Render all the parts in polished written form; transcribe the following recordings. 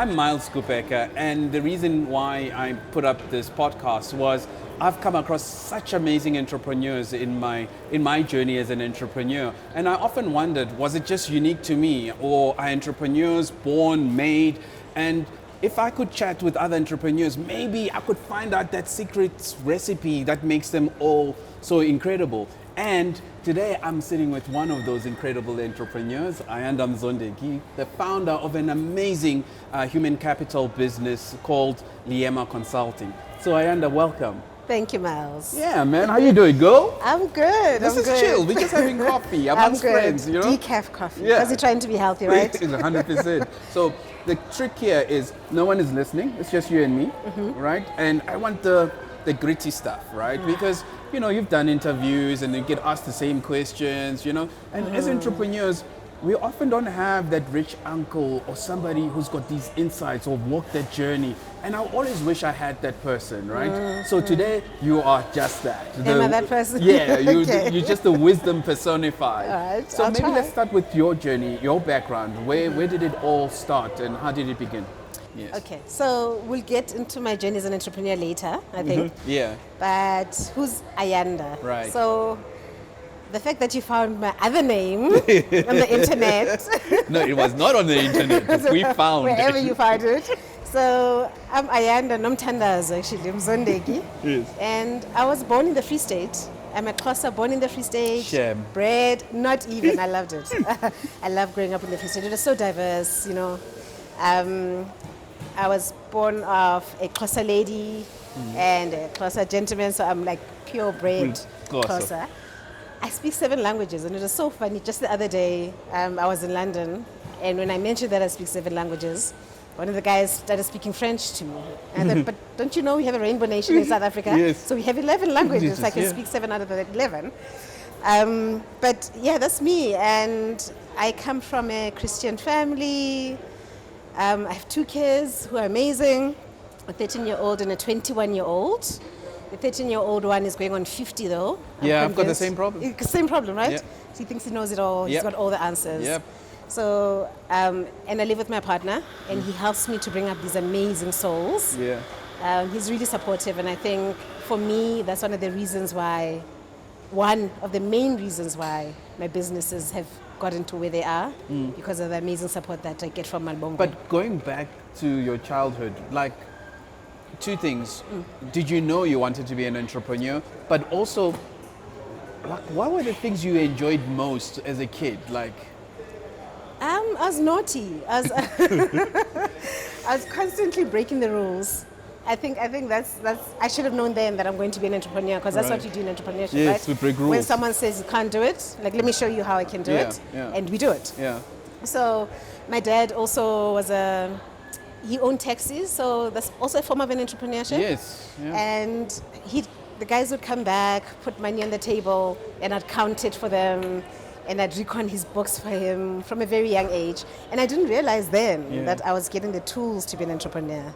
I'm Miles Kupeka, and the reason why I put up this podcast was I've come across such amazing entrepreneurs in my journey as an entrepreneur, and I often wondered, was it just unique to me, or are entrepreneurs born, made? And if I could chat with other entrepreneurs, maybe I could find out that secret recipe that makes them all so incredible. And today I'm sitting with one of those incredible entrepreneurs, Ayanda Mzondeki, the founder of an amazing human capital business called Liyema Consulting. So Ayanda, welcome. Thank you, Miles. Yeah, man. How you doing, girl? I'm good. This is chill. We're just having coffee amongst friends, you know? Decaf coffee. Yeah. Because you're trying to be healthy, right? 100%. So the trick here is no one is listening. It's just you and me, right? And I want the gritty stuff, right? Because, you know, you've done interviews and you get asked the same questions, you know? And as entrepreneurs, we often don't have that rich uncle or somebody who's got these insights or walked that journey. And I always wish I had that person, right? So today, you are just that. Am I that person? Yeah, you're just the wisdom personified. All right, so I'll maybe try. let's start with your journey, your background. Where did it all start and how did it begin? Yes. Okay, so we'll get into my journey as an entrepreneur later, I think. Yeah. But who's Ayanda? Right. So the fact that you found my other name on the internet. No, it was not on the internet. We found wherever it. you found it. So I'm Ayanda Nomtandazo, actually, Mzondeki. Yes. And I was born in the Free State. I'm a Xhosa, born in the Free State. Shame. Bred, not even, I loved it. I love growing up in the Free State. It was so diverse, you know. I was born of a Xhosa lady and a Xhosa gentleman, so I'm like purebred Xhosa. I speak 7 languages, and it was so funny. Just the other day, I was in London, and when I mentioned that I speak 7 languages, one of the guys started speaking French to me. And I thought, but don't you know we have a rainbow nation in South Africa? Yes. So we have 11 languages, Jesus, so I can speak 7 out of the 11. But yeah, that's me. And I come from a Christian family. I have 2 kids who are amazing, a 13-year-old and a 21-year-old. The 13-year-old one is going on 50 though. Yeah, I've got the same problem. Same problem, right? Yep. So he thinks he knows it all. He's Yep. got all the answers. Yep. So, and I live with my partner, and he helps me to bring up these amazing souls. Yeah. He's really supportive, and I think for me, that's one of the main reasons why my businesses have gotten to where they are, because of the amazing support that I get from Malbongo. But going back to your childhood, like 2 things. Did you know you wanted to be an entrepreneur? But also, like, what were the things you enjoyed most as a kid? Like, I was naughty. I was constantly breaking the rules. I think that's I should have known then that I'm going to be an entrepreneur, because that's what you do in entrepreneurship, yes, right? we break rules. When someone says you can't do it, like, let me show you how I can do it, and we do it. Yeah. So my dad also he owned taxis, so that's also a form of an entrepreneurship. Yes. Yeah. And the guys would come back, put money on the table, and I'd count it for them, and I'd recon his books for him from a very young age. And I didn't realize then that I was getting the tools to be an entrepreneur.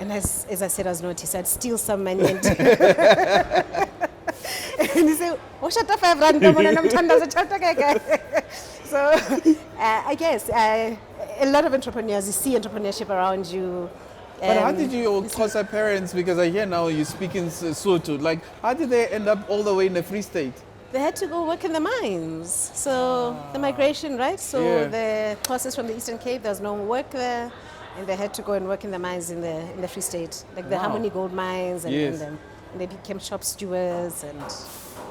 And as I said, I was naughty, so I'd steal some money and he said, "Oh, shut up, 5 rand, So I guess a lot of entrepreneurs, you see entrepreneurship around you. But how did your Xhosa parents, because I hear now you speak in Sotho, like, how did they end up all the way in the Free State? They had to go work in the mines. So the migration, right? So the Xhosas from the Eastern Cape, there was no work there, and they had to go and work in the mines in the Free State, like the Harmony Gold Mines, and they became shop stewards,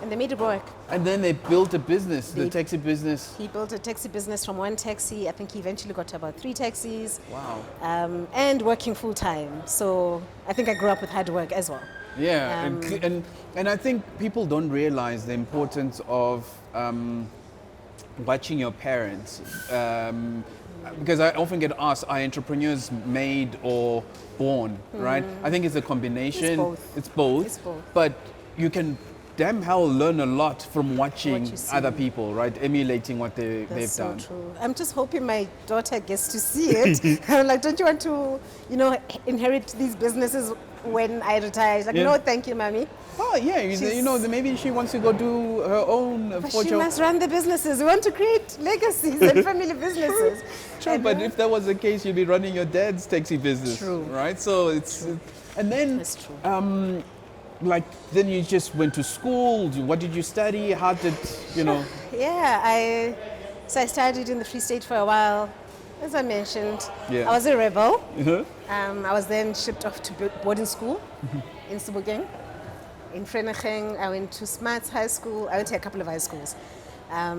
and they made it work. And then they built a business, the taxi business. He built a taxi business from 1 taxi. I think he eventually got to about 3 taxis. Wow. And working full time. So I think I grew up with hard work as well. Yeah, and I think people don't realize the importance of watching your parents. Because I often get asked, are entrepreneurs made or born, right? I think it's a combination. It's both. But you can damn hell learn a lot from watching What you see. other people, right? Emulating what they've That's so done. true. I'm just hoping my daughter gets to see it. I'm like, don't you want to, inherit these businesses when I retire? She's like, Yeah. no, thank you, mommy. Oh yeah, maybe she wants to go do her own But she fortune. must run the businesses. We want to create legacies and family businesses. True, And, but if that was the case, you'd be running your dad's taxi business, True. right? So it's, and then, That's true. then you just went to school. What did you study? How did Yeah, I studied in the Free State for a while. As I mentioned, Yeah. I was a rebel. Uh-huh. I was then shipped off to boarding school in Sebokeng. In Vereeniging, I went to Smarts High School. I went to a couple of high schools. I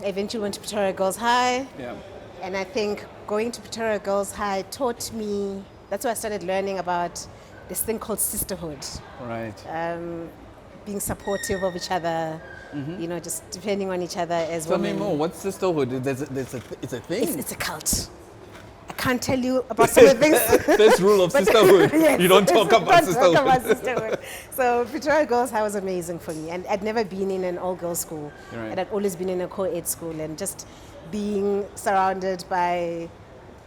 eventually went to Pretoria Girls High. Yeah. And I think going to Pretoria Girls High taught me, that's where I started learning about this thing called sisterhood. Right. Being supportive of each other, just depending on each other as Tell women. me more. What's sisterhood? It's a thing. It's a cult. I can't tell you about some of the things. First rule of sisterhood. Yes, You don't talk about sisterhood. Don't talk about sisterhood. So Pretoria Girls High was amazing for me. And I'd never been in an all-girls school. Right. And I'd always been in a co-ed school. And just being surrounded by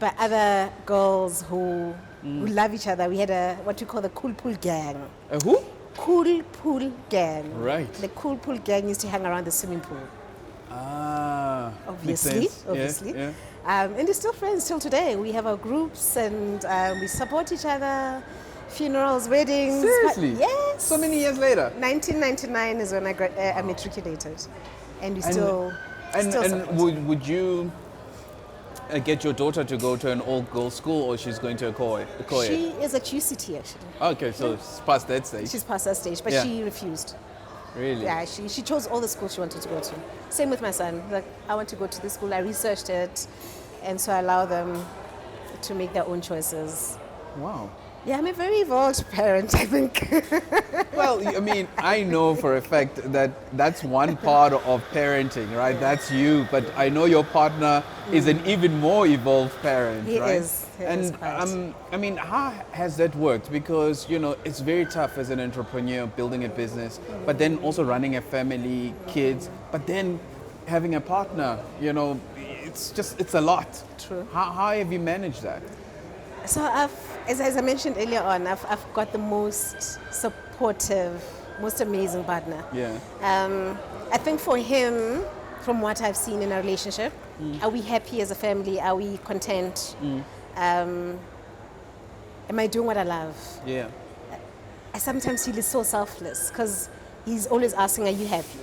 other girls who love each other. We had what we call the Cool Pool Gang. Who? Cool Pool Gang. Right. The Cool Pool Gang used to hang around the swimming pool. Ah. Obviously. Makes sense. Obviously. Yeah. And they're still friends till today. We have our groups and we support each other. Funerals, weddings. Seriously? Yes. So many years later. 1999 is when I matriculated. And we still support. And would you get your daughter to go to an all-girls school, or she's going to a co-ed? She is at UCT actually. Okay, so it's past that stage. She's past that stage, but Yeah. she refused. Really? Yeah, she chose all the schools she wanted to go to. Same with my son. Like, I want to go to this school. I researched it, and so I allow them to make their own choices. Wow. Yeah, I'm a very evolved parent, I think. Well, I mean, I know for a fact that that's one part of parenting, right? That's you, but I know your partner is an even more evolved parent, He right? is. He is quite. I mean, how has that worked? Because, it's very tough as an entrepreneur building a business, but then also running a family, kids, but then having a partner, it's a lot. True. How have you managed that? So as I mentioned earlier on, I've got the most supportive, most amazing partner. Yeah. I think for him, from what I've seen in our relationship, are we happy as a family? Are we content? Am I doing what I love? Yeah. I sometimes feel he's so selfless because he's always asking, are you happy?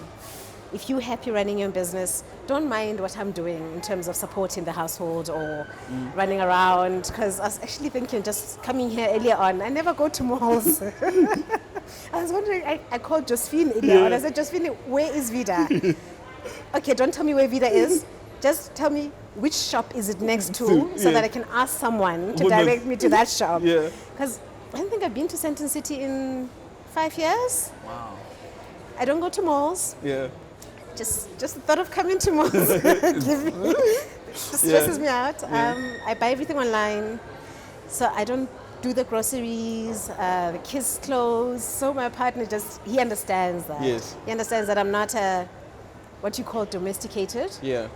If you're happy running your business, don't mind what I'm doing in terms of supporting the household or running around. Because I was actually thinking, just coming here earlier on, I never go to malls. I was wondering, I called Josephine earlier on. I said, Josephine, where is Vida? Okay, don't tell me where Vida is. Just tell me which shop is it next to so that I can ask someone to direct me to that shop. Yeah. Because I don't think I've been to Sandton City in 5 years. Wow. I don't go to malls. Yeah. Just the thought of coming to malls stresses me out. I buy everything online, so I don't do the groceries, the kids' clothes. So my partner he understands that. Yes. He understands that I'm not what you call domesticated. Yeah.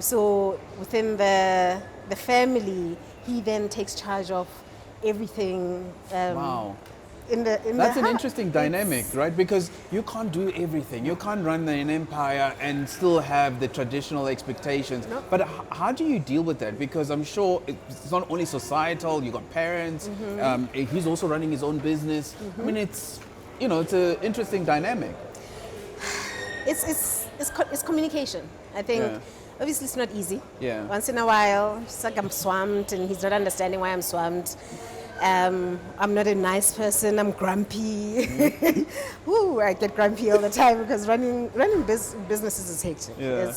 So within the family, he then takes charge of everything. Wow. That's an interesting dynamic, right? Because you can't do everything. You can't run an empire and still have the traditional expectations. No. But how do you deal with that? Because I'm sure it's not only societal. You got parents. He's also running his own business. I mean, it's an interesting dynamic. It's communication. I think. Yeah. Obviously, it's not easy. Yeah. Once in a while, it's like I'm swamped, and he's not understanding why I'm swamped. I'm not a nice person. I'm grumpy. Ooh, I get grumpy all the time because running businesses is hectic. Yeah.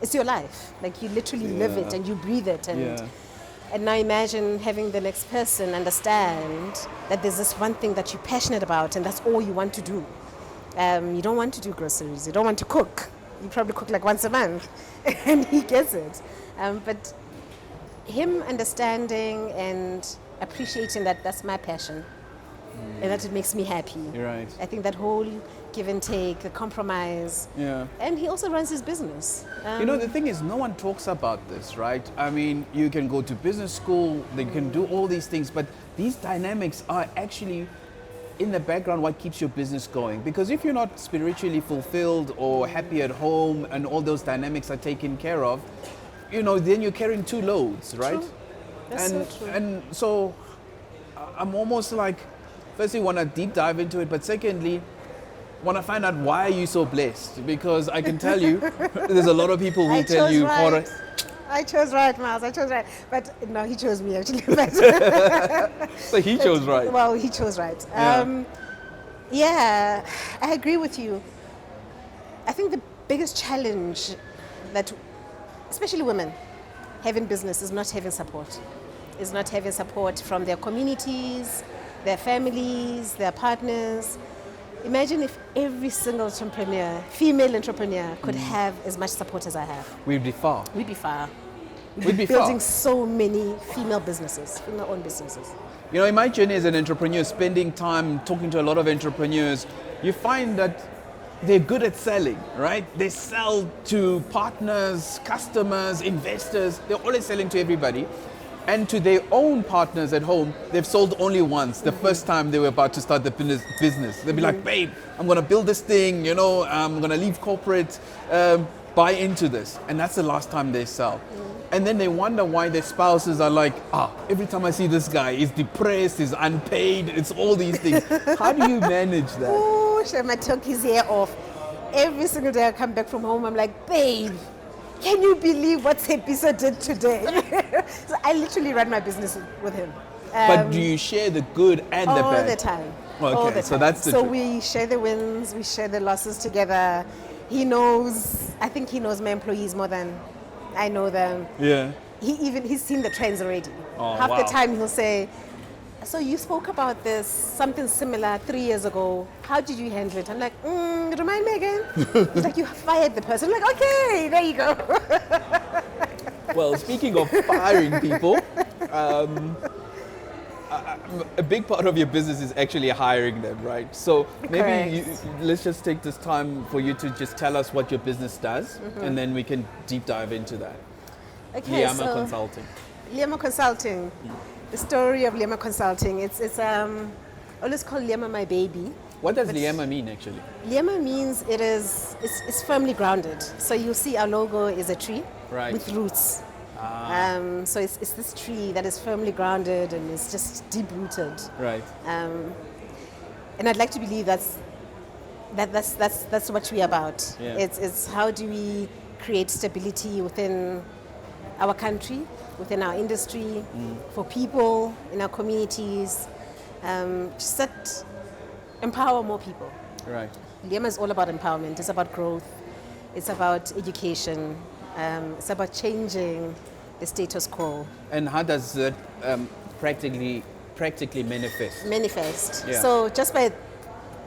It's your life. Like you literally live it and you breathe it. And now imagine having the next person understand that there's this one thing that you're passionate about and that's all you want to do. You don't want to do groceries. You don't want to cook. You probably cook like once a month, and he gets it. But him understanding and appreciating that's my passion. and that it makes me happy. You're right. I think that whole give and take, the compromise. Yeah. And he also runs his business. You know, the thing is, no one talks about this, right? I mean, you can go to business school, you can do all these things, but these dynamics are actually in the background what keeps your business going. Because if you're not spiritually fulfilled or happy at home and all those dynamics are taken care of, you know, then you're carrying two loads, right? True. That's so true. And so I'm almost like, firstly, want to deep dive into it, but secondly, want to find out why are you so blessed? Because I can tell you, there's a lot of people who tell you, right. I chose right, Miles. I chose right. But no, he chose me actually. So he chose right. Well, he chose right. Yeah, I agree with you. I think the biggest challenge that, especially women, have in business is not having support. Is not having support from their communities, their families, their partners. Imagine if every single entrepreneur, female entrepreneur, could have as much support as I have. We'd be far. We'd be far. We'd be building far. so many female businesses, female-owned businesses. You know, in my journey as an entrepreneur, spending time talking to a lot of entrepreneurs, you find that they're good at selling, right? They sell to partners, customers, investors. They're always selling to everybody. And to their own partners at home, they've sold only once, the first time they were about to start the business. They'd be like, babe, I'm going to build this thing, you know, I'm going to leave corporate, buy into this. And that's the last time they sell. And then they wonder why their spouses are like, every time I see this guy, he's depressed, he's unpaid, it's all these things. How do you manage that? Oh, Shema took his hair off. Every single day I come back from home, I'm like, babe, can you believe what Sepiso did today? So I literally run my business with him. But do you share the good and the bad? All the time. Okay, all the so time. that's the So trick. we share the wins, we share the losses together. He knows, I think he knows my employees more than I know them. Yeah. He's seen the trends already. Oh, Half wow. the time he'll say, so you spoke about this, something similar 3 years ago. How did you handle it? I'm like, remind me again. He's like, you fired the person. I'm like, okay, there you go. Well, speaking of firing people, a big part of your business is actually hiring them, right? So maybe let's just take this time for you to just tell us what your business does, and then we can deep dive into that. Okay, Liyema Consulting. Liyema Consulting. The story of Liyema Consulting. It's always called Liyema my baby. What does Liyema mean actually? Liyema means it's firmly grounded. So you'll see our logo is a tree with roots. So it's this tree that is firmly grounded and is just deep rooted. Right. And I'd like to believe that's what we're about. Yeah. It's how do we create stability within our country, within our industry, for people in our communities, just that empower more people. Right. Liyema is all about empowerment. It's about growth. It's about education. It's about changing the status quo. And how does that practically manifest? Manifest. Yeah. So just by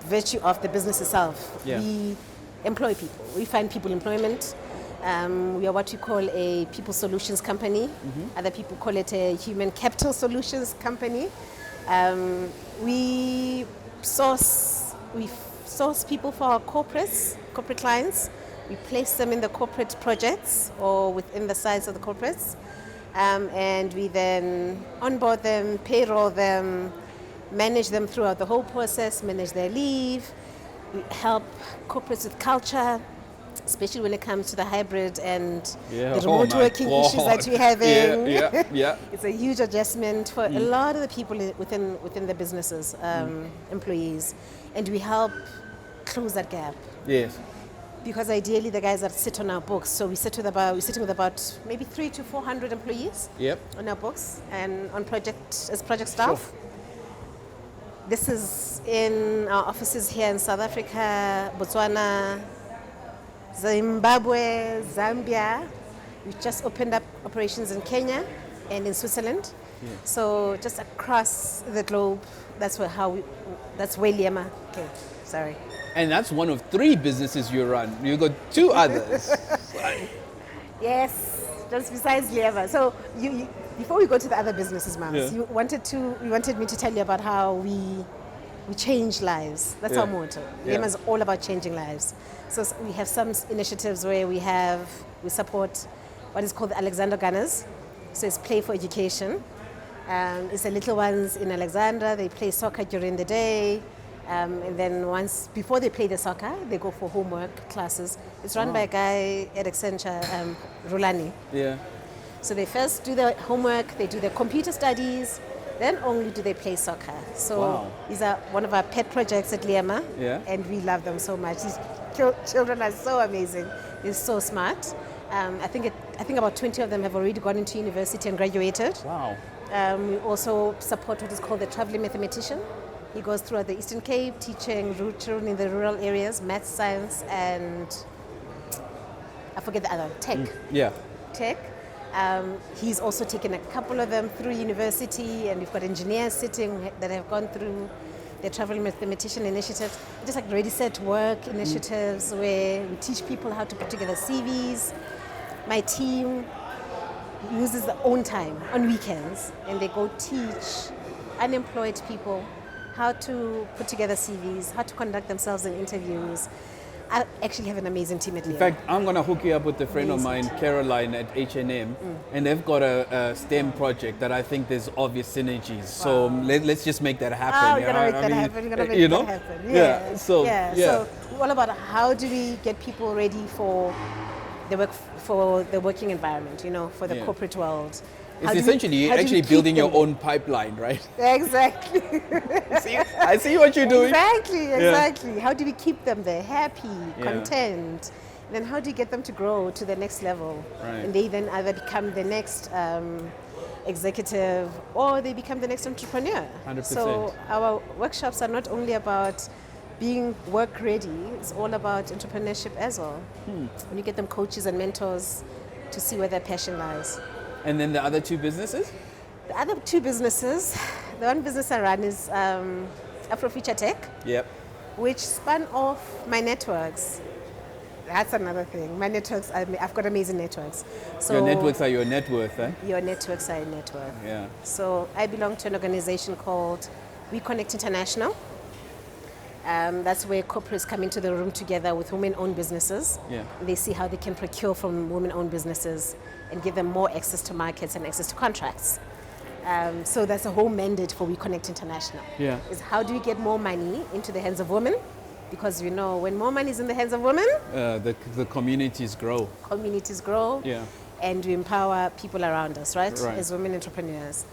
virtue of the business itself, Yeah. we employ people. We find people employment. We are what we call a people solutions company. Other people call it a human capital solutions company. We source people for our corporate clients. We place them in the corporate projects or within the size of the corporates. And we then onboard them, payroll them, manage them throughout the whole process, manage their leave. We help corporates with culture, especially when it comes to the hybrid and the remote working issues that we're having. Yeah. It's a huge adjustment for a lot of the people within the businesses, employees. And we help close that gap. Yes. Because ideally the guys that sit on our books, so we're sitting with about maybe 300 to 400 employees on our books and on project staff. Sure. This is in our offices here in South Africa, Botswana, Zimbabwe, Zambia. We just opened up operations in Kenya and in Switzerland. Yeah. So just across the globe, that's where Liyema came. Sorry. And that's one of 3 businesses you run. You got 2 others. Yes, just besides Liyema. So you before we go to the other businesses, Mams, you wanted me to tell you about how we we change lives. That's Yeah. our motto. Yeah. Liyema is all about changing lives. So we have some initiatives where we support what is called the Alexander Gunners. So it's Play for Education. It's the little ones in Alexandra. They play soccer during the day. And then before they play the soccer, they go for homework classes. It's run by a guy at Accenture, Rulani. Yeah. So they first do their homework, they do their computer studies, then only do they play soccer. So Wow. these are one of our pet projects at Liyema, Yeah. and we love them so much. These children are so amazing. They're so smart. I think about 20 of them have already gone into university and graduated. Wow. We also support what is called the traveling mathematician. He goes throughout the Eastern Cape teaching children in the rural areas, math, science, and I forget the other, tech. Yeah. Tech. He's also taken a couple of them through university, and we've got engineers sitting that have gone through the traveling mathematician initiative, just like ready set work initiatives where we teach people how to put together CVs. My team uses their own time on weekends, and they go teach unemployed people how to put together CVs, how to conduct themselves in interviews. I actually have an amazing team at Liyema. In fact, I'm going to hook you up with a friend of Amazing. mine, Caroline at H&M, and they've got a STEM project that I think there's obvious synergies. So let's just make that happen. Oh, we're gonna make that happen. We're gonna make that happen. Yeah. So all about how do we get people ready for the working environment, for the corporate world. It's essentially you're actually building your own pipeline, right? Exactly. I see what you're doing. Exactly. Yeah. How do we keep them there happy, Yeah. content? Then how do you get them to grow to the next level? Right. And they then either become the next executive or they become the next entrepreneur. 100%. So our workshops are not only about being work ready, it's all about entrepreneurship as well. When you get them coaches and mentors to see where their passion lies. And then the other two businesses? The other two businesses, the one business I run is AfroFuture Tech, Yep. which spun off my networks. That's another thing. My networks, I've got amazing networks. So Your networks are your net worth, eh? Your networks are your net worth. Yeah. So I belong to an organization called WEConnect International. That's where corporates come into the room together with women-owned businesses. Yeah. They see how they can procure from women-owned businesses and give them more access to markets and access to contracts. So that's a whole mandate for WeConnect International. Yeah. Is how do we get more money into the hands of women? Because when more money is in the hands of women, the communities grow. communities grow, Yeah. and we empower people around us, right? Right. As women entrepreneurs.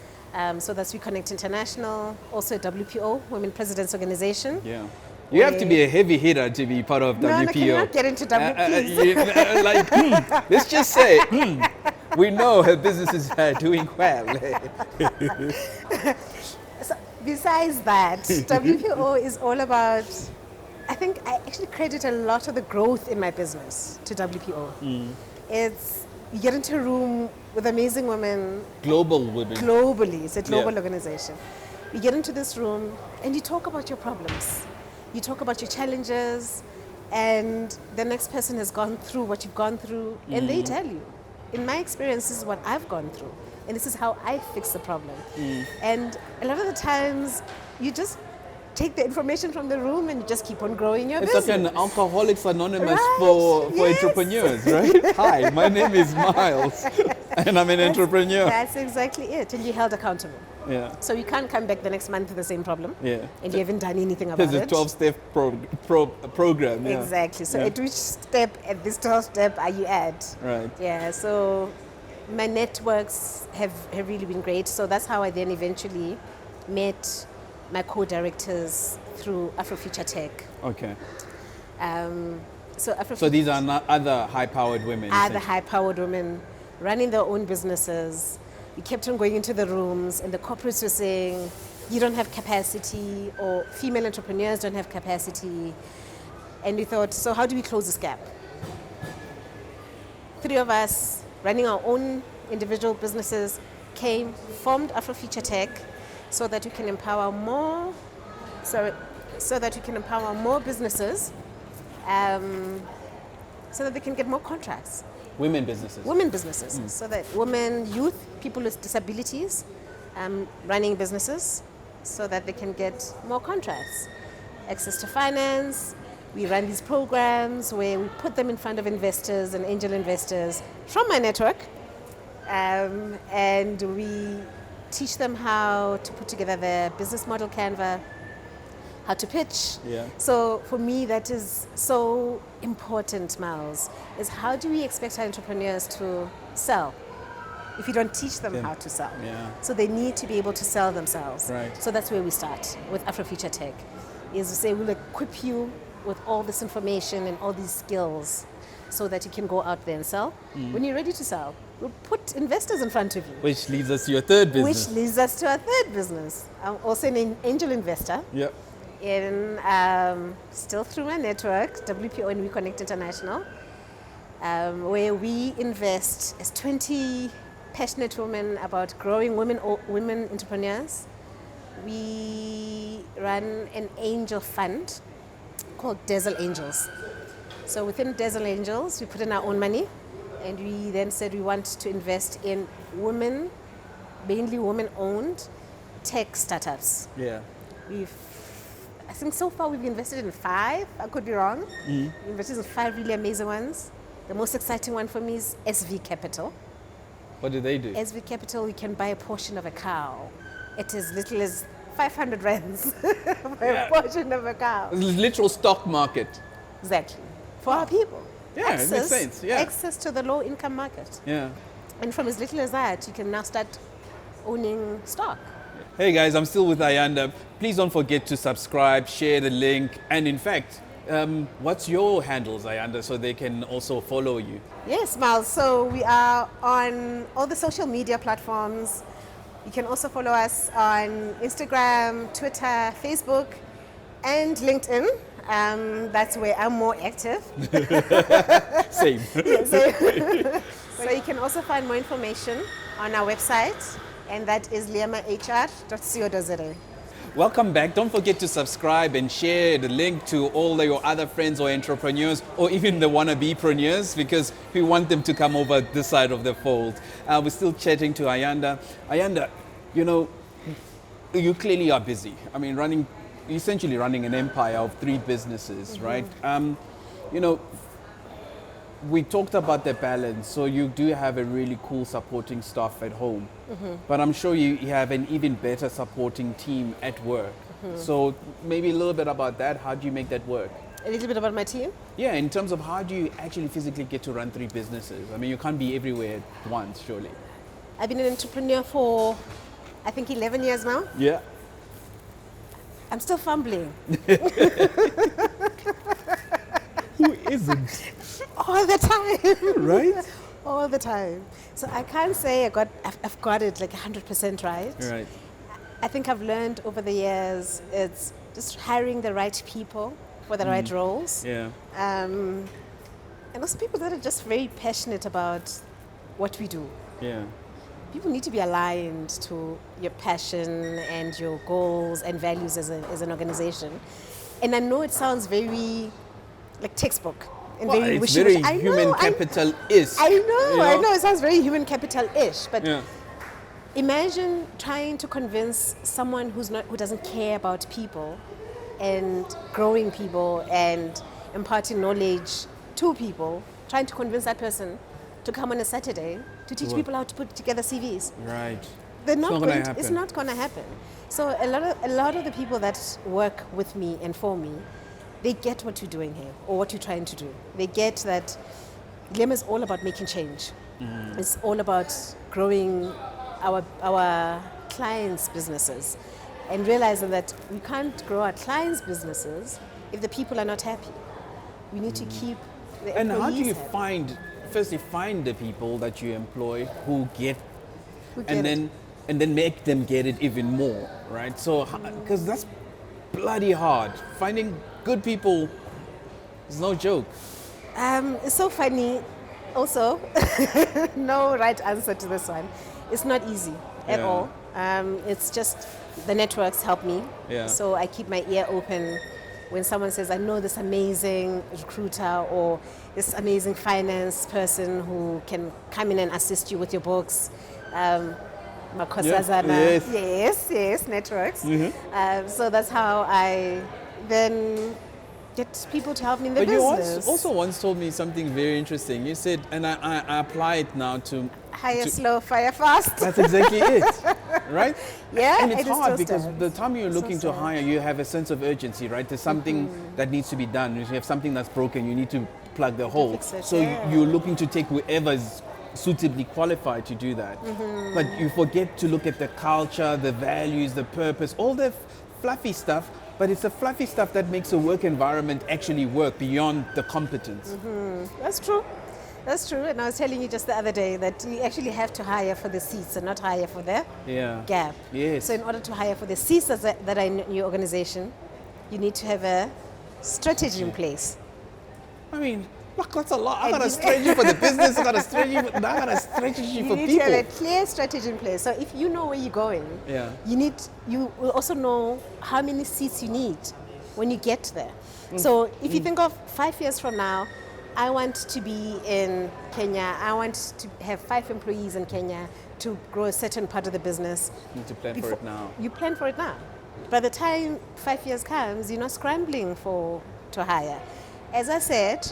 So that's WeConnect International, also WPO, Women Presidents Organization. Yeah. You have to be a heavy hitter to be part of WPO. No, can you not get into WPs? Let's just say, we know her businesses are doing well. So besides that, WPO is all about, I think I actually credit a lot of the growth in my business to WPO. It's, you get into a room with amazing women. Global women. Globally, it's a global organization. You get into this room and you talk about your problems. You talk about your challenges, and the next person has gone through what you've gone through, and they tell you, in my experience, this is what I've gone through, and this is how I fix the problem. And a lot of the times, you just take the information from the room and you just keep on growing your business. It's like an Alcoholics Anonymous Right, for yes. entrepreneurs, right? Hi, my name is Miles, and I'm an entrepreneur. That's exactly it, and you're held accountable. Yeah. So you can't come back the next month with the same problem, Yeah. and you haven't done anything about There's a it. 12-step program. Yeah. Exactly. So Yeah. at which step, at this 12th step, are you at? Right. Yeah, so my networks have really been great. So that's how I then eventually met my co-directors through AfroFuture Tech. Okay. So these are not other high-powered women. Other high-powered women running their own businesses. We kept on going into the rooms, and the corporates were saying, you don't have capacity, or female entrepreneurs don't have capacity. And we thought, so how do we close this gap? 3 of us running our own individual businesses formed AfroFuture Tech so that we can empower more, so that we can empower more businesses, so that they can get more contracts. Women businesses. Women businesses, so that women, youth, people with disabilities, running businesses, so that they can get more contracts. Access to finance. We run these programs where we put them in front of investors and angel investors from my network, and we teach them how to put together their business model Canva, how to pitch. Yeah. So for me, that is so important, Miles, is how do we expect our entrepreneurs to sell if you don't teach them how to sell? Yeah. So they need to be able to sell themselves. Right. So that's where we start with AfroFuture Tech, is to say we'll equip you with all this information and all these skills so that you can go out there and sell. When you're ready to sell, we'll put investors in front of you. Which leads us to your third business. Which leads us to our third business. I'm also an angel investor. Yep. In still through my network, WPO and WEConnect International, where we invest as 20 passionate women about growing women entrepreneurs. We run an angel fund called Dazzle Angels. So within Dazzle Angels, we put in our own money, and we then said we want to invest in women, mainly women-owned tech startups. Yeah. I think so far we've invested in 5. I could be wrong. We invested in 5 really amazing ones. The most exciting one for me is SV Capital. What do they do? SV Capital, you can buy a portion of a cow. It is little as 500 rands for a portion of a cow. It's a literal stock market. Exactly. For our people. Yeah, it makes sense. Yeah. Access to the low income market. Yeah. And from as little as that, you can now start owning stock. Hey guys, I'm still with Ayanda. Please don't forget to subscribe, share the link, and in fact, what's your handles, Ayanda, so they can also follow you? Yes, Miles. So we are on all the social media platforms. You can also follow us on Instagram, Twitter, Facebook, and LinkedIn. That's where I'm more active. Same. Yeah, so you can also find more information on our website, and that is liyemahr.co.za. Welcome back. Don't forget to subscribe and share the link to all your other friends or entrepreneurs, or even the wannabe-preneurs, because we want them to come over this side of the fold. We're still chatting to Ayanda. Ayanda, you know, you clearly are busy. I mean, essentially running an empire of 3 businesses, right? You know, we talked about the balance, so you do have a really cool supporting staff at home, but I'm sure you have an even better supporting team at work. So maybe a little bit about that. How do you make that work? A little bit about my team? Yeah, in terms of how do you actually physically get to run 3 businesses? I mean, you can't be everywhere at once, surely. I've been an entrepreneur for, I think, 11 years now. Yeah. I'm still fumbling. Who isn't? All the time. Right? All the time. So I can't say I've got it like 100% right. Right. I think I've learned over the years it's just hiring the right people for the right roles. Yeah. And also people that are just very passionate about what we do. Yeah. People need to be aligned to your passion and your goals and values as an organization. And I know it sounds very like textbook and Well, very it's wishy-washy. very human capital-ish. I you know, it sounds very human capital-ish, but Yeah. imagine trying to convince someone who doesn't care about people and growing people and imparting knowledge to people, trying to convince that person to come on a Saturday to teach people how to put together CVs. Right. It's not going to happen. So a lot of the people that work with me and for me, they get what you're doing here or what you're trying to do. They get that Liyema is all about making change. It's all about growing our clients' businesses and realizing that we can't grow our clients' businesses if the people are not happy. We need to keep the And how do you happy. find the people that you employ who get it. and then make them get it even more, right? So, because that's bloody hard. Finding good people is no joke. It's so funny. Also, no right answer to this one. It's not easy at Yeah. all. It's just the networks help me. Yeah. So I keep my ear open when someone says, I know this amazing recruiter or this amazing finance person who can come in and assist you with your books. Makhosazana. Yes, networks. So that's how I then get people to help me in the But business. you also once told me something very interesting. You said, and I apply it now to... Hire slow, fire fast. That's exactly it, right? Yeah, and it's it is hard so because sad. the time you're looking to hire, you have a sense of urgency, right? There's something that needs to be done. You have something that's broken, you need to plug the hole. fix it, So yeah. you're looking to take whoever's suitably qualified to do that. But you forget to look at the culture, the values, the purpose, all the fluffy stuff. But it's the fluffy stuff that makes a work environment actually work beyond the competence. That's true. That's true. And I was telling you just the other day that you actually have to hire for the seats and not hire for the gap. Yes. So in order to hire for the seats that are in your organization, you need to have a strategy in place. I mean, look, that's a lot. I got a strategy for the business, I got a strategy for You need to have a clear strategy in place. So if you know where you're going, you will also know how many seats you need when you get there. So if you think of 5 years from now, I want to be in Kenya, I want to have 5 employees in Kenya to grow a certain part of the business. You need to plan for it now. You plan for it now. By the time 5 years comes, you're not scrambling to hire. As I said,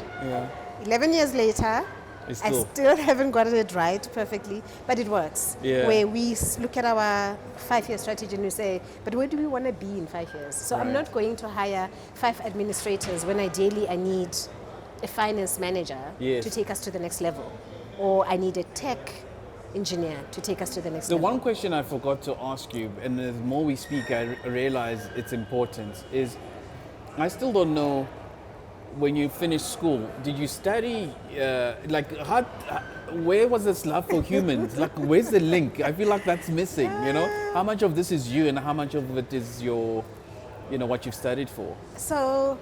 11 years later, I still haven't gotten it right perfectly, but it works. Where we look at our 5-year strategy and we say, but where do we want to be in 5 years? So I'm not going to hire 5 administrators when ideally I need a finance manager to take us to the next level, or I need a tech engineer to take us to the next level. The one question I forgot to ask you, and the more we speak, I realize its importance, is I still don't know, when you finished school, did you study, where was this love for humans? Like, where's the link? I feel like that's missing, you know? How much of this is you and how much of it is your, what you've studied for? So,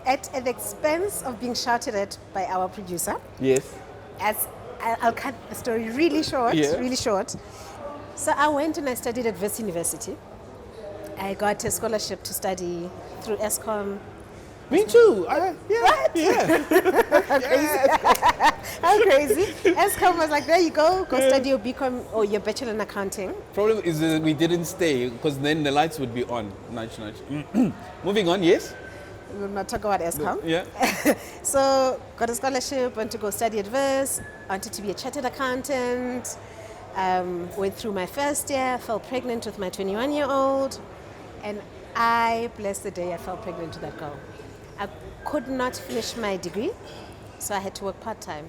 at the expense of being shouted at by our producer. Yes. I'll cut the story really short. So I went and I studied at Wits University. I got a scholarship to study through ESCOM. Me too. What? Yeah. How crazy. ESCOM was like, there you go study your BCom or your bachelor in accounting. Problem is that we didn't stay because then the lights would be on. Nudge, nudge. Moving on, yes? We'll not talk about ESCOM. Yeah. So, got a scholarship, went to go study at Wits, wanted to be a chartered accountant, went through my first year, fell pregnant with my 21-year-old, and I, bless the day, I fell pregnant with that girl. I could not finish my degree, so I had to work part-time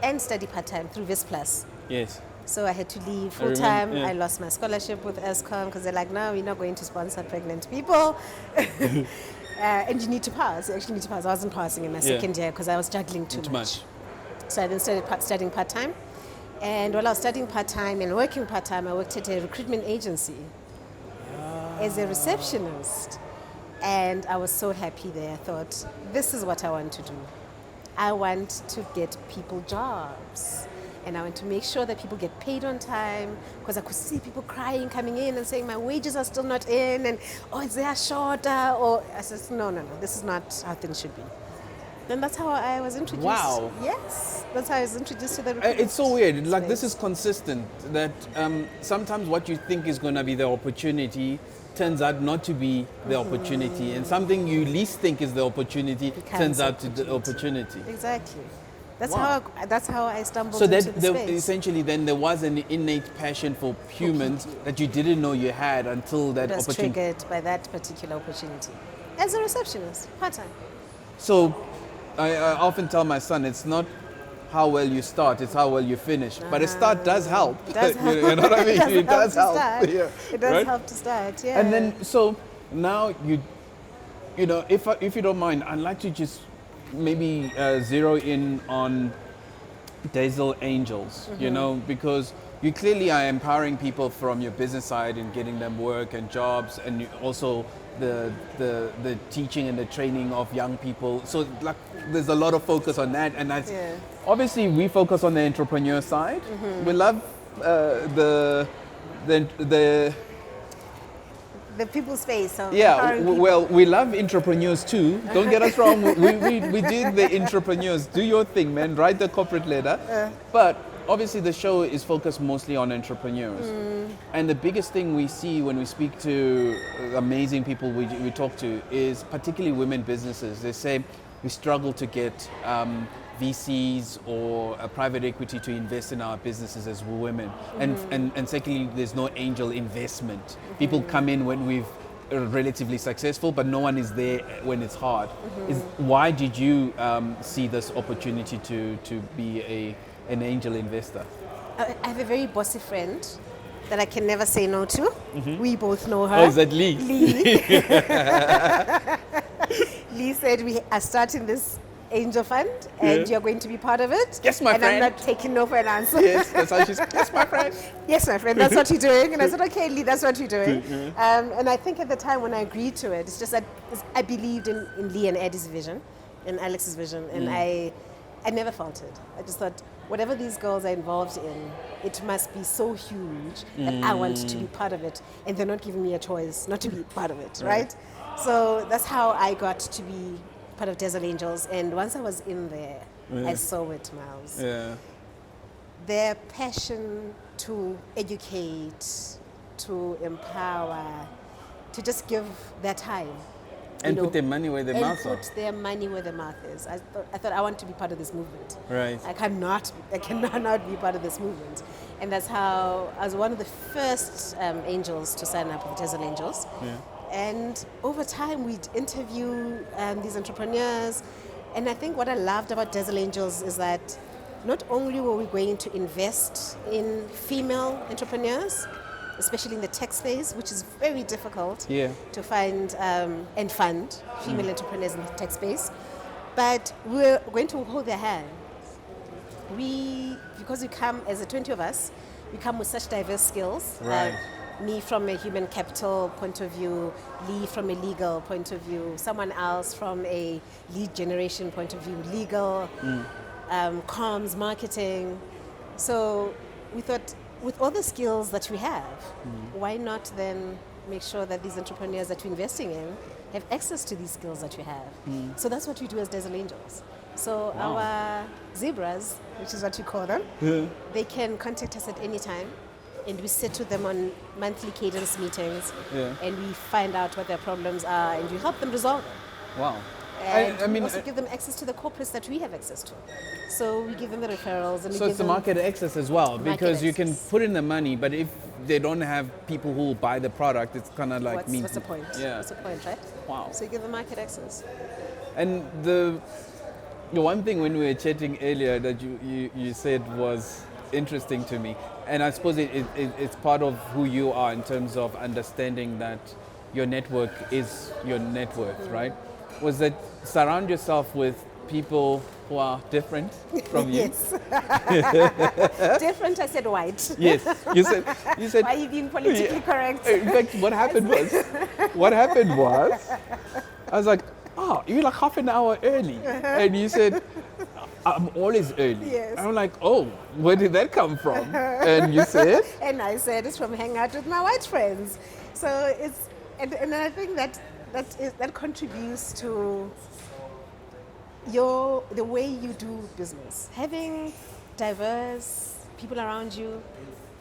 and study part-time through Wits Plus. Yes. So I had to leave full-time. I lost my scholarship with ESCOM because they're like, no, we're not going to sponsor pregnant people. And you need to pass. You actually need to pass. I wasn't passing in my second year because I was juggling too much. So I then started studying part-time. And while I was studying part-time and working part-time, I worked at a recruitment agency as a receptionist. And I was so happy there. I thought, this is what I want to do. I want to get people jobs. And I want to make sure that people get paid on time, because I could see people crying, coming in and saying, my wages are still not in, and is there shorter? Or I said, no, this is not how things should be. Then that's how I was introduced. Wow. Yes, that's how I was introduced to the recruitment. It's so weird. Like, this is consistent, that sometimes what you think is going to be the opportunity turns out not to be the opportunity, and something you least think is the opportunity turns out to the opportunity. Exactly. That's how I stumbled into the space. Essentially, then there was an innate passion for humans that you didn't know you had until that opportunity. Triggered by that particular opportunity. As a receptionist, part-time. So, I often tell my son, it's not how well you start, it's how well you finish. But a start does help. It does help. You know what I mean? It does help. Yeah. It does help to start, yeah. And then, so now if you don't mind, I'd like to just maybe zero in on Diesel Angels, because you clearly are empowering people from your business side and getting them work and jobs, and also the teaching and the training of young people. So like, there's a lot of focus on that, and that's obviously we focus on the entrepreneur side. We love the people space. We love entrepreneurs too. Don't get us wrong. We did the entrepreneurs. Do your thing, man. Write the corporate letter. But obviously the show is focused mostly on entrepreneurs. And the biggest thing we see when we speak to amazing people we talk to is particularly women businesses. They say we struggle to get VCs or private equity to invest in our businesses as women. And secondly, there's no angel investment. People come in when we've relatively successful, but no one is there when it's hard. Why did you see this opportunity to be an angel investor? I have a very bossy friend that I can never say no to. We both know her. Oh, is that Lee? Lee said we are starting this angel fund and you're going to be part of it. Yes, my friend. And I'm not taking no for an answer. Yes, that's how she's, yes, my friend. Yes, my friend, that's what you're doing. And I said, okay, Lee, that's what you're doing. And I think at the time when I agreed to it, it's just that I believed in Lee and Eddie's vision, in Alex's vision, and I never faltered. I just thought, whatever these girls are involved in, it must be so huge that I want to be part of it. And they're not giving me a choice not to be part of it, right? So that's how I got to be part of Desert Angels. And once I was in there, I saw it, Miles. Their passion to educate, to empower, to just give their time. And put their money where their mouth is. Put their money where their mouth is. I thought I want to be part of this movement. Right. I cannot not be part of this movement. And that's how I was one of the first angels to sign up with Desert Angels. And over time, we'd interview these entrepreneurs. And I think what I loved about Desert Angels is that not only were we going to invest in female entrepreneurs, especially in the tech space, which is very difficult to find and fund female entrepreneurs in the tech space, but we're going to hold their hand. Because we come, as the 20 of us, we come with such diverse skills. Me from a human capital point of view, Lee from a legal point of view, someone else from a lead generation point of view, legal, comms, marketing. So we thought, with all the skills that we have, why not then make sure that these entrepreneurs that we're investing in have access to these skills that we have? So that's what we do as Desert Angels. So our zebras, which is what you call them, they can contact us at any time. And we sit with them on monthly cadence meetings, and we find out what their problems are, and we help them resolve them. Wow. And I mean, we also give them access to the corporates that we have access to. So we give them the referrals. And so it's the market access as well, because you can put in the money, but if they don't have people who will buy the product, it's kind of like what's the point? What's the point, right? Wow. So you give them market access. And the one thing when we were chatting earlier that you said was interesting to me, and I suppose it's part of who you are in terms of understanding that your network is your net worth, right? Was that surround yourself with people who are different from you? Yes. Different, I said white. Yes, you said. Why are you being politically correct? In fact, what happened was, I was like, oh, you're like half an hour early. And you said, I'm always early. Yes. I'm like, oh, where did that come from? And you said? And I said, it's from hanging out with my white friends. So it's, and I think that contributes to the way you do business. Having diverse people around you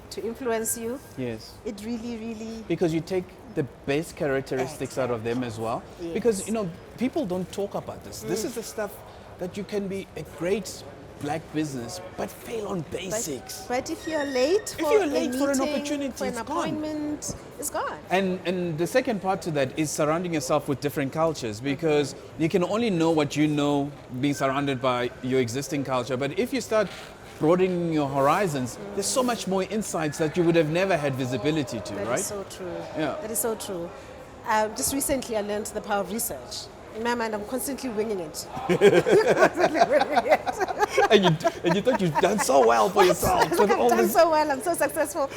to influence you. Yes. It really... Because you take the best characteristics out of them as well. Yes. Because, people don't talk about this. This is the stuff that you can be a great black business, but fail on basics. But if you're late for an opportunity, for an appointment, it's gone. And the second part to that is surrounding yourself with different cultures, because you can only know what you know being surrounded by your existing culture. But if you start broadening your horizons, there's so much more insights that you would have never had visibility to, right? That is so true. Yeah. That is so true. Just recently I learned the power of research. In my mind, I'm constantly winging it. And you thought you've done so well for yourself. I've done so well, I'm so successful.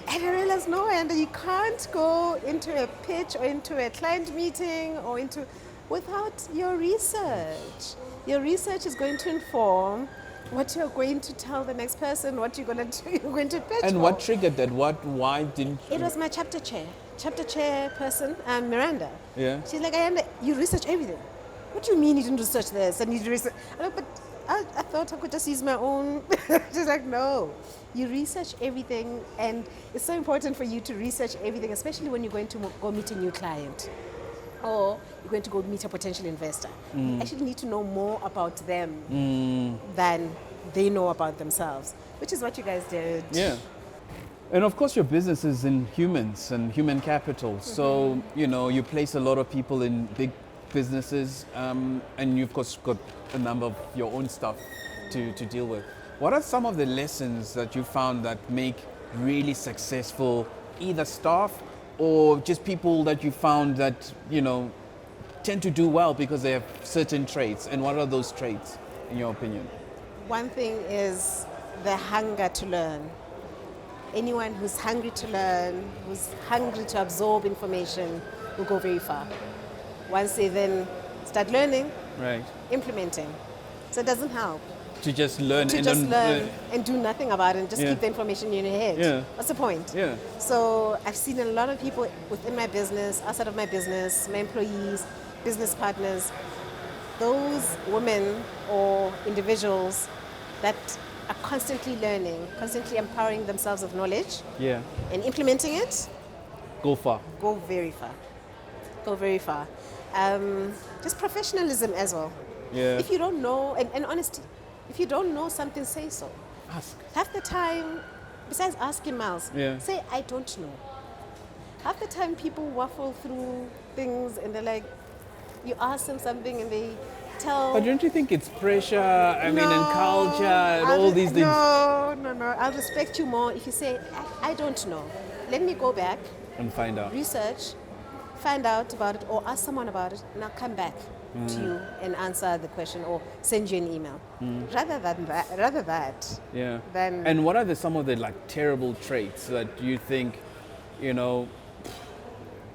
And I realized, no, and you can't go into a pitch or into a client meeting or without your research. Your research is going to inform what you're going to tell the next person, what you're going to do, you're going to pitch. And what triggered that? Why didn't you? It was my chapter chair person, Miranda. Yeah. She's like, Ayanda, you research everything. What do you mean you didn't research this? And you research, but I thought I could just use my own. She's like, no. You research everything, and it's so important for you to research everything, especially when you're going to go meet a new client or you're going to go meet a potential investor. You actually need to know more about them than they know about themselves, which is what you guys did. Yeah. And of course, your business is in humans and human capital. So, you place a lot of people in big businesses, and you've got a number of your own stuff to deal with. What are some of the lessons that you found that make really successful either staff or just people that you found that, tend to do well because they have certain traits? And what are those traits, in your opinion? One thing is the hunger to learn. Anyone who's hungry to learn, who's hungry to absorb information, will go very far. Once they then start learning, Right. implementing. So it doesn't help To just learn to and just then, learn and do nothing about it and just Yeah. keep the information in your head. Yeah. What's the point? Yeah. So I've seen a lot of people within my business, outside of my business, my employees, business partners, those women or individuals that are constantly learning, constantly empowering themselves with knowledge Yeah. and implementing it, Go far. go very far. Go very far. Just professionalism as well. Yeah. If you don't know, and honesty, if you don't know something, say so. Ask. Half the time, besides asking Miles, Yeah. say, I don't know. Half the time people waffle through things and they're like, you ask them something and they tell. But don't you think it's pressure, and culture and I'll all re- these things? No. I'll respect you more if you say, I don't know. Let me go back, And find out. research, find out about it, or ask someone about it, and I'll come back to you and answer the question or send you an email. Rather that, Yeah. then And what are some of the terrible traits that you think,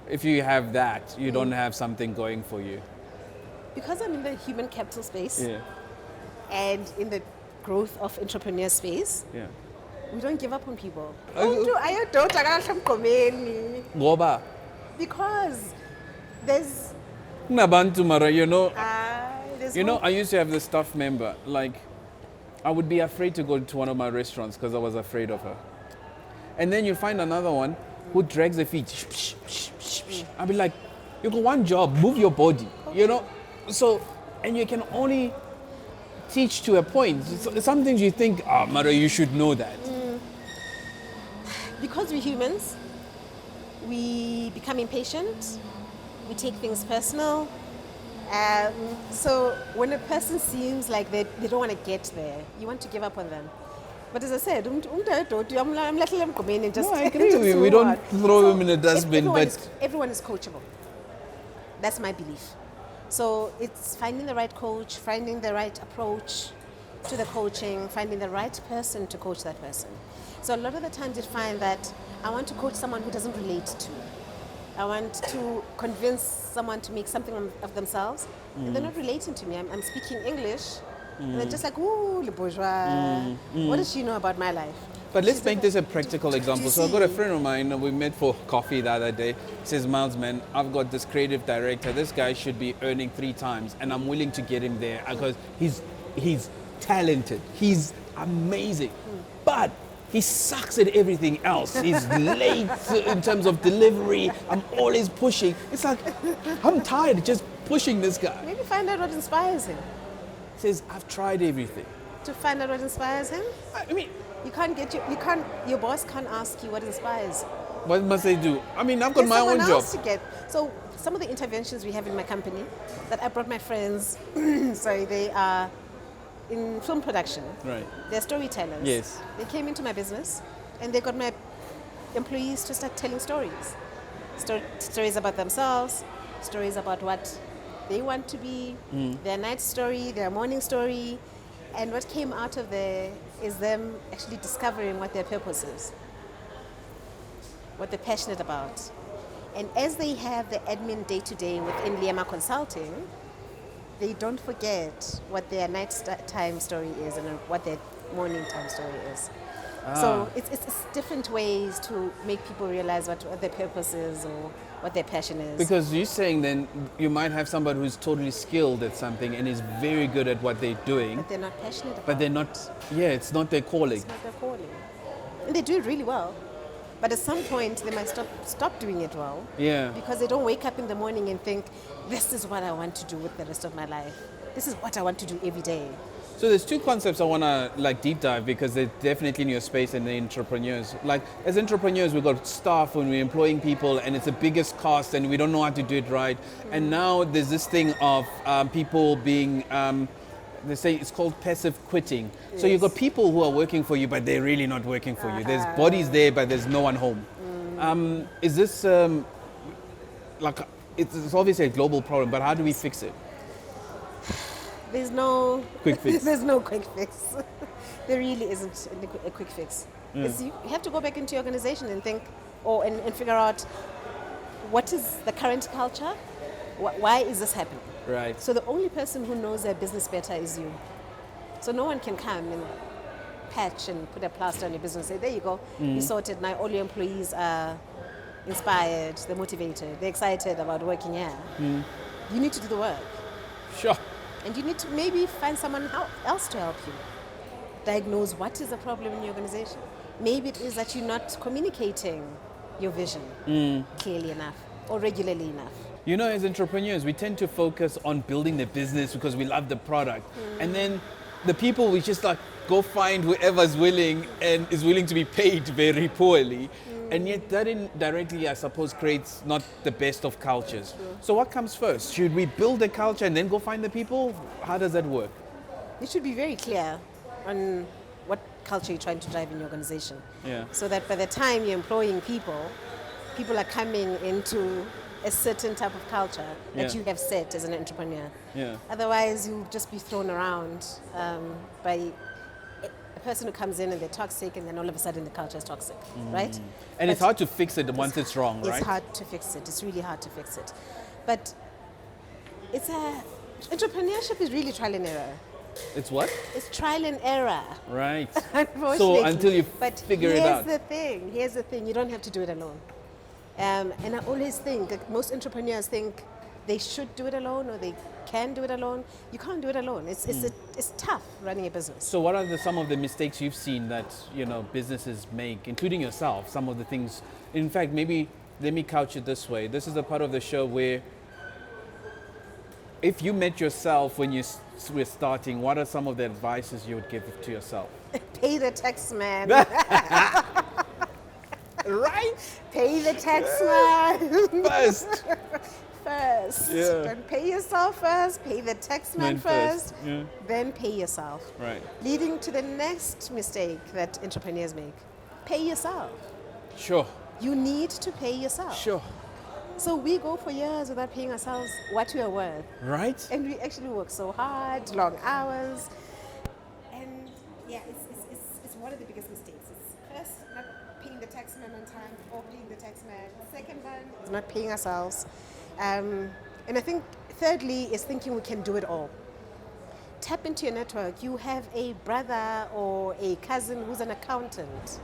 if you have that, you don't have something going for you? because I'm in the human capital space Yeah. and in the growth of entrepreneur space, Yeah. we don't give up on people. Ngoba Because there's kunabantu mara, there's I used to have this staff member, I would be afraid to go to one of my restaurants because I was afraid of her. And then you find another one who drags their feet. I'd be like, you got one job, move your body, So, and you can only teach to a point. Some things you think, Mara, you should know that. because we're humans, we become impatient, we take things personal. So when a person seems like they don't want to get there, you want to give up on them. But as I said, I'm letting them come in and just. No, I agree with you. We don't throw them in a dustbin, everyone is coachable. That's my belief. So it's finding the right coach, finding the right approach to the coaching, finding the right person to coach that person. So a lot of the times you find that I want to coach someone who doesn't relate to. I want to convince someone to make something of themselves, and they're not relating to me. I'm speaking English, and they're just like, ooh, le bourgeois. What does she know about my life? But let's make this a practical example. So I've got a friend of mine, we met for coffee the other day. He says, Miles, man, I've got this creative director. This guy should be earning 3 times, and I'm willing to get him there because he's talented. He's amazing. But he sucks at everything else. He's late in terms of delivery. I'm always pushing. It's like, I'm tired of just pushing this guy. Maybe find out what inspires him. He says, I've tried everything. To find out what inspires him? I mean, your boss can't ask you what inspires. what must they do? I mean, I've got There's my own someone job. else to get. So some of the interventions we have in my company that I brought my friends, sorry, they are in film production. Right. They're storytellers. Yes. They came into my business and they got my employees to start telling stories. Stories about themselves, stories about what they want to be, their night story, their morning story. And what came out of there is them actually discovering what their purpose is, what they're passionate about. And as they have the admin day-to-day within Liyema Consulting, they don't forget what their time story is and what their morning time story is. So it's different ways to make people realize what their purpose is or what their passion is. Because you're saying then you might have somebody who's totally skilled at something and is very good at what they're doing. But they're not passionate about it. But they're not, it's not their calling. It's not their calling. And they do it really well. But at some point, they might stop doing it well. Yeah. Because they don't wake up in the morning and think, this is what I want to do with the rest of my life. This is what I want to do every day. So there's two concepts I want to deep dive because they're definitely in your space and the entrepreneurs. Like as entrepreneurs, we've got staff when we're employing people and it's the biggest cost and we don't know how to do it right. Mm-hmm. And now there's this thing of people being, they say it's called passive quitting. Yes. So you've got people who are working for you, but they're really not working for you. There's bodies there, but there's no one home. Is this, it's obviously a global problem, but how do we fix it? There's no quick fix. There's no quick fix. There really isn't a quick fix. You have to go back into your organization and think, and figure out what is the current culture. Why is this happening? Right. So the only person who knows their business better is you. So no one can come and patch and put a plaster on your business and say, there you go, you sorted. Now all your employees are inspired, they're motivated, they're excited about working here. You need to do the work. Sure. And you need to maybe find someone else to help you diagnose what is the problem in your organization. Maybe it is that you're not communicating your vision clearly enough or regularly enough. You know, as entrepreneurs, we tend to focus on building the business because we love the product. And then the people, we just go find whoever's willing and is willing to be paid very poorly. And yet that indirectly, I suppose, creates not the best of cultures. So what comes first? Should we build the culture and then go find the people? How does that work? You should be very clear on what culture you're trying to drive in your organization. Yeah. So that by the time you're employing people, people are coming into a certain type of culture that you have set as an entrepreneur. Yeah. Otherwise, you'll just be thrown around by a person who comes in and they're toxic, and then all of a sudden the culture is toxic, right? And it's hard to fix it once it's wrong, right? It's hard to fix it. It's really hard to fix it. But entrepreneurship is really trial and error. It's what? It's trial and error. Right. Unfortunately. So until you figure it out. Here's the thing. You don't have to do it alone. And I always think that most entrepreneurs think they should do it alone or they can do it alone. You can't do it alone. It's tough running a business. So what are some of the mistakes you've seen that businesses make, including yourself? Some of the things. In fact, maybe let me couch it this way. This is the part of the show where, if you met yourself when you were starting, what are some of the advices you would give to yourself? Pay the tax man. Right? Pay the tax man. First. Yeah. Don't pay yourself first, pay the tax man first, then pay yourself. Right. Leading to the next mistake that entrepreneurs make. Pay yourself. Sure. You need to pay yourself. Sure. So we go for years without paying ourselves what we are worth. Right. And we actually work so hard, long hours. And it's one of the biggest mistakes. It's first, not paying the tax man on time or paying the tax man. Second one is not paying ourselves. And I think thirdly is thinking we can do it all. Tap into your network. You have a brother or a cousin who's an accountant.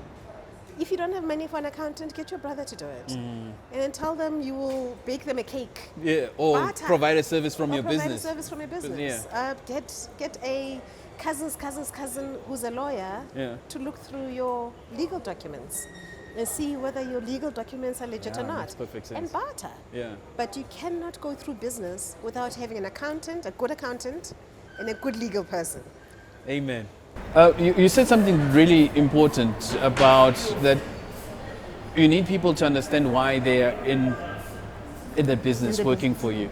If you don't have money for an accountant, get your brother to do it. And then tell them you will bake them a cake. Yeah, or provide a service from your business. Provide a service from your business. Yeah. Get a cousin who's a lawyer to look through your legal documents and see whether your legal documents are legit or not. Makes perfect sense. And barter. Yeah. But you cannot go through business without having an accountant, a good accountant, and a good legal person. Amen. You said something really important about that you need people to understand why they are in the business working for you.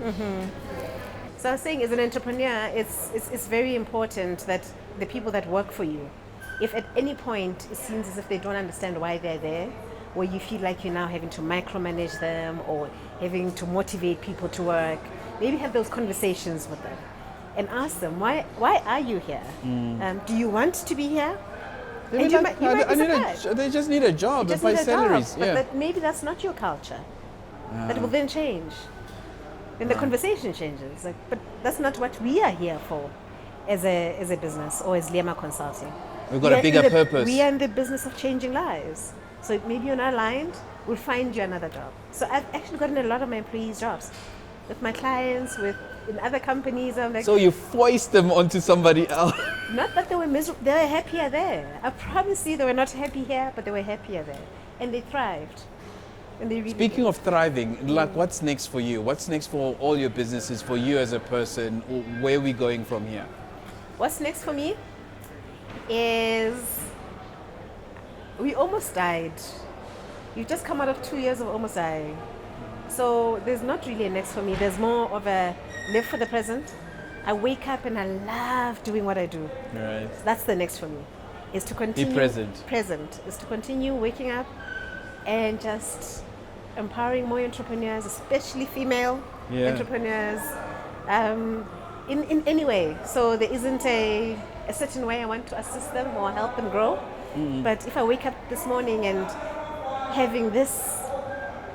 So I was saying, as an entrepreneur, it's very important that the people that work for you, if at any point it seems as if they don't understand why they're there, where you feel like you're now having to micromanage them or having to motivate people to work, maybe have those conversations with them and ask them, why are you here? Do you want to be here? And you might be surprised. They just need a job and pay salaries. But maybe that's not your culture. That will then change. Then the conversation changes. But that's not what we are here for as a business or as Liyema Consulting. We've got a bigger purpose. We are in the business of changing lives. So maybe you're not aligned, we'll find you another job. So I've actually gotten a lot of my employees jobs with my clients, in other companies. I'm like, So you foist them onto somebody else. not that they were miserable, they were happier there. I promise you, they were not happy here, but they were happier there. And they thrived. And they really Speaking of thriving, like what's next for you? What's next for all your businesses, for you as a person? Where are we going from here? What's next for me is we almost died. You've just come out of 2 years of almost dying. So there's not really a next for me. There's more of a live for the present. I wake up and I love doing what I do. Right. That's the next for me. Is to continue. Be present. Present. Is to continue waking up and just empowering more entrepreneurs, especially female entrepreneurs, in any way. So there isn't a certain way I want to assist them or help them grow. But if I wake up this morning and having this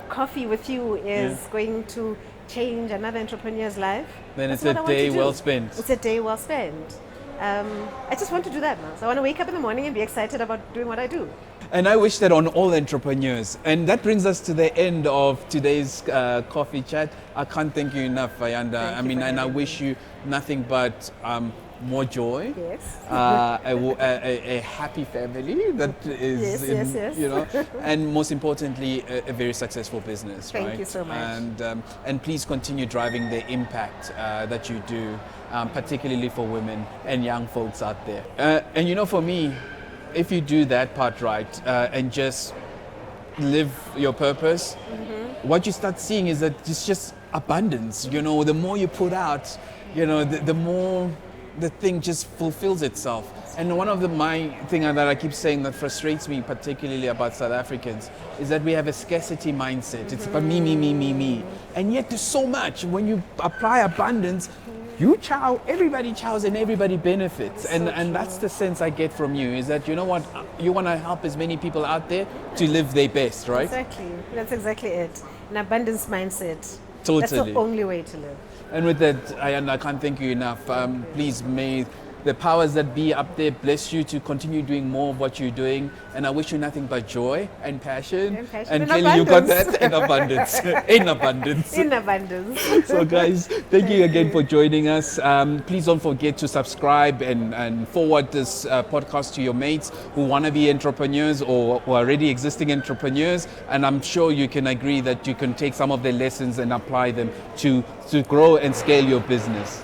coffee with you is going to change another entrepreneur's life, then it's a day well spent. It's a day well spent. I just want to do that now. So I want to wake up in the morning and be excited about doing what I do. And I wish that on all entrepreneurs. And that brings us to the end of today's coffee chat. I can't thank you enough, Ayanda. I wish you nothing but more joy. Yes. A happy family that is, yes. you know, and most importantly, a very successful business. Thank you so much. And please continue driving the impact that you do, particularly for women and young folks out there. And you know, for me, if you do that part right and just live your purpose, what you start seeing is that it's just abundance. You know, the more you put out, you know, the more the thing just fulfills itself. And one of my thing that I keep saying that frustrates me particularly about South Africans is that we have a scarcity mindset. It's about me. And yet there's so much. When you apply abundance, you chow, everybody chows and everybody benefits. And that's the sense I get from you, is that, you know what, you want to help as many people out there to live their best, right? Exactly. That's exactly it. An abundance mindset. Totally. That's the only way to live. And with that, I can't thank you enough. Please, may the powers that be up there bless you to continue doing more of what you're doing. And I wish you nothing but joy and passion. And clearly you got that, and abundance. In abundance. In abundance. So guys, thank you again for joining us. Please don't forget to subscribe and forward this podcast to your mates who want to be entrepreneurs or who are already existing entrepreneurs. And I'm sure you can agree that you can take some of the lessons and apply them to grow and scale your business.